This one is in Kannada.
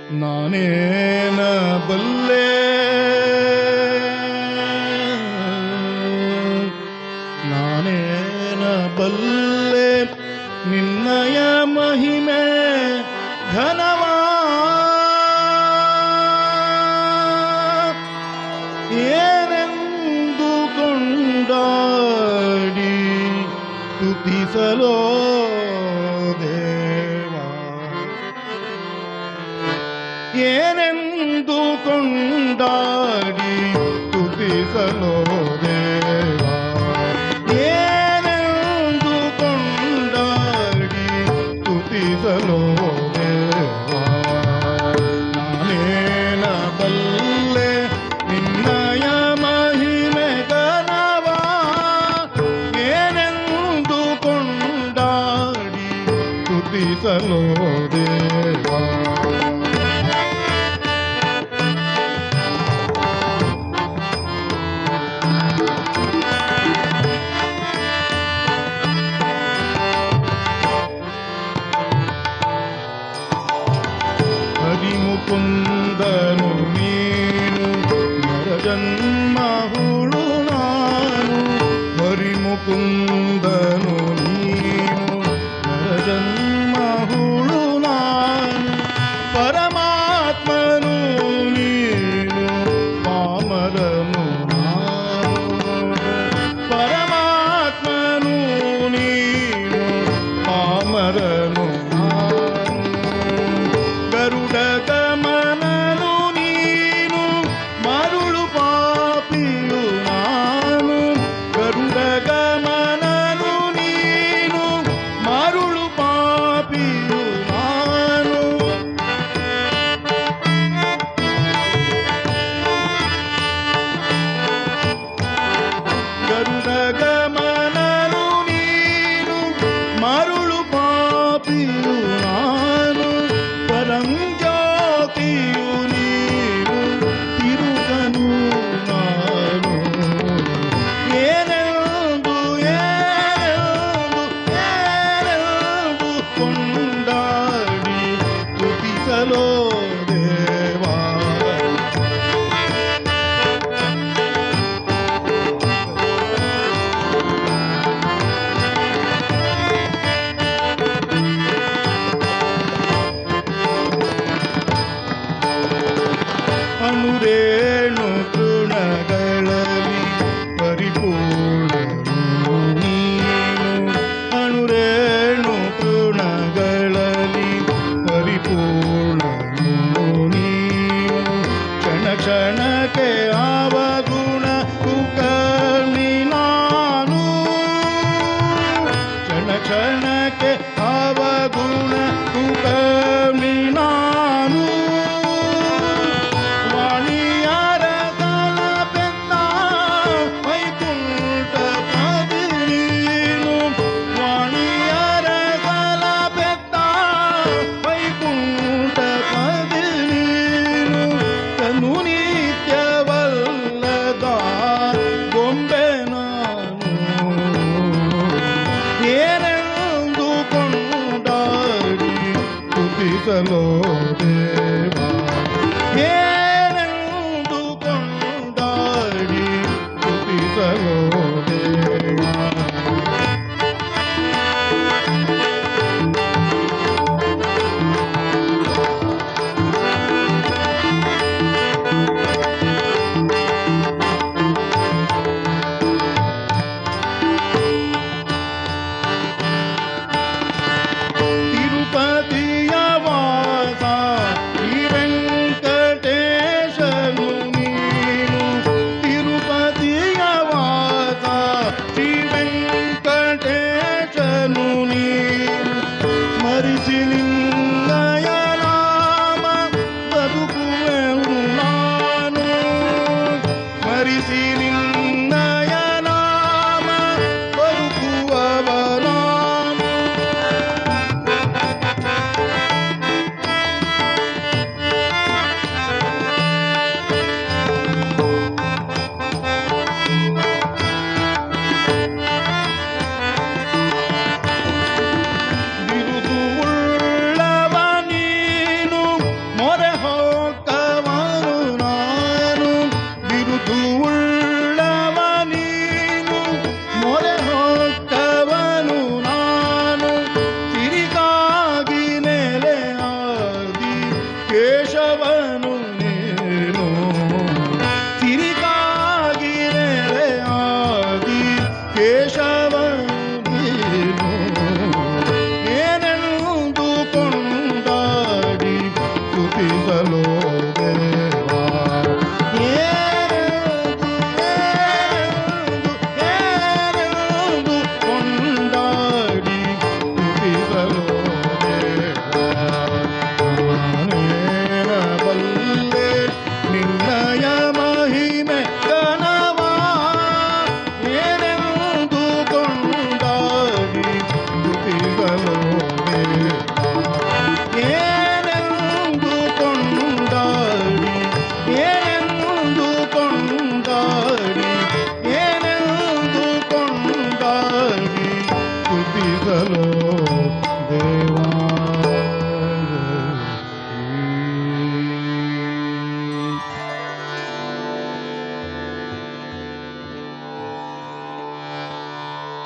ನಾನೇನ ಬಲ್ಲೆ ನಾನೇನ ಬಲ್ಲೆ ನಿನ್ನಯ ಮಹಿಮೆ ಘನವಾ ಏನೆಂದು ಕೊಂಡಾಡಿ ಸ್ತುತಿಸಲೋ ದೇವಾ ಏನೆಂದು ಕೊಂಡಾಡಿ ಸ್ತುತಿಸಲೋ ದೇವಾ ಏನೆಂದು ಕೊಂಡಾಡಿ ಸ್ತುತಿಸಲೋ ದೇವಾ ನಾನೇನ ಬಲ್ಲೆ ನಿನ್ನಯ ಮಹಿಮೆ ಘನವಾ ಏನೆಂದು ಕೊಂಡಾಡಿ ಸ್ತುತಿಸಲೋ ದೇವಾ ಕುಂದನು ನೀನು ನರಜನ್ಮ ಹುಳು ನಾನು ಹರಿಮುಕುಂದನು ನೀನು ನರಜನ್ಮ ಹುಳು ನಾನು ಪರಮಾತ್ಮನು ನೀನು ಪಾಮರನು ನಾನು ಪರಮಾತ್ಮನು ನೀನು ಪಾಮರನು ಗರುಡ ಗಮನನು ನೀನು ಮರುಳು ಪಾಪಿಯು ನಾನು ಗರುಡ ಗಮನನು ನೀನು ಮರುಳು ಪಾಪಿಯು ನಾನು ಗರುಡ ಗಮನನು ನೀನು ಮರುಳು ಪಾಪಿಯು ನಾನು ಪರಂಜ್ಯೋತಿಯು ನೀನು ತಿರುಗನು ನಾನು ಏನೆಂದು ಏನೆಂದು ಏನೆಂದು ಕೊಂಡಾಡಿ ಸ್ತುತಿಸಲೋ ದೇವಾ ಅನುರೇಣು ತೃಣಗಳಲ್ಲಿ ಪರಿಪೂರ್ಣನು ನೀನು ಅನುರೇಣು ತೃಣಗಳಲ್ಲಿ ಪರಿಪೂರ್ಣನು ನೀನು ಕ್ಷಣ ಕ್ಷಣಕ್ಕೆ ಅವಗುಣ ಕುಕರ್ಣಿ ನಾನು ಕ್ಷಣ ಕ್ಷಣಕ್ಕೆ ಅವಗುಣ ಕುಕರ್ಣಿ ನಾನು ಸ್ತುತಿಸಲೋ ದೇವಾ ಏನೆಂದು ಕೊಂಡಾಡಿ ಸ್ತುತಿಸಲೋ ದೇವಾ ತಿರುಪತಿಯ ವಾಸ ಶ್ರೀ ವೆಂಕಟೇಶನು ನೀನು ತಿರುಪತಿಯ ವಾಸ ಶ್ರೀ ವೆಂಕಟೇಶನು ನೀನು ಸ್ಮರಿಸಿ ನಿನ್ನಯ ನಾಮ ಬದುಕುವೆನು ನಾನು ಸ್ಮರಿಸಿ ನಿನ್ನಯ ನಾಮ ಬದುಕುವವ ನಾನು ಬಿರುದು ಉಳ್ಳ ವಂದಿಸಲು